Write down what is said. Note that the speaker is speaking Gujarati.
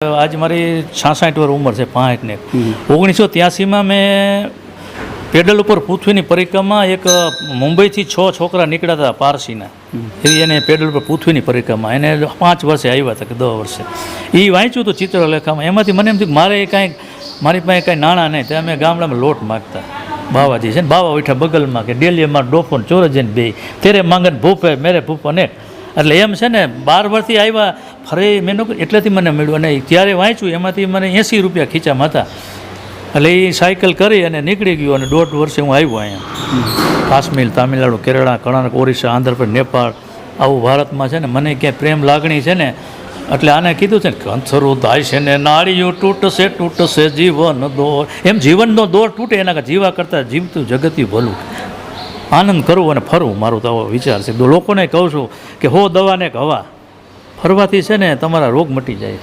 આજ મારી 66 વર્ષ ઉંમર છે 65 ને 1983માં મેં પેડલ ઉપર પૃથ્વીની પરિક્રમા એક મુંબઈથી 6 છોકરા નીકળ્યા હતા પારસીના એને પેડલ ઉપર પૃથ્વીની પરિક્રમા એને 5 વર્ષે આવ્યા હતા કે 10 વર્ષે એ વાંચ્યું હતું ચિત્રલેખામાં એમાંથી મને એમ થયું કે મારે કાંઈક મારી પાસે કાંઈ નાણાં નહીં ત્યાં અમે ગામડામાં લોટ માગતા બાવાજી છે ને બાવા ઉઠા બગલમાં કે ડેલીમાં ડોફોન ચોર જઈને બે તેરે માંગન ભૂપે મેરે ભૂપ અનેક એટલે એમ છે ને 12 વર્ષથી આવ્યા ફરી મેં એટલેથી મને મળ્યું અને ત્યારે વાંચ્યું એમાંથી મને 80 રૂપિયા ખીચામાં હતા એટલે એ સાયકલ કરી અને નીકળી ગયું અને 1.5 વર્ષે હું આવ્યો અહીંયા કાશ્મીર તામિલનાડુ કેરળ કર્ણાટક ઓરિસ્સા આંધ્રપ્રદેશ નેપાળ આવું ભારતમાં છે ને મને ક્યાંય પ્રેમ લાગણી છે ને એટલે આને કીધું છે ને કંથરું થાય છે ને નાળીઓ તૂટશે જીવન દોર એમ જીવનનો દોર તૂટે એના કરતાં જીવા કરતાં જીવતું જગતી ભલું આનંદ કરવું અને ફરવું મારું તો આવો વિચાર છે લોકોને કહું છું કે હો દવાને એક હવા ફરવાથી છે ને તમારા રોગ મટી જાય.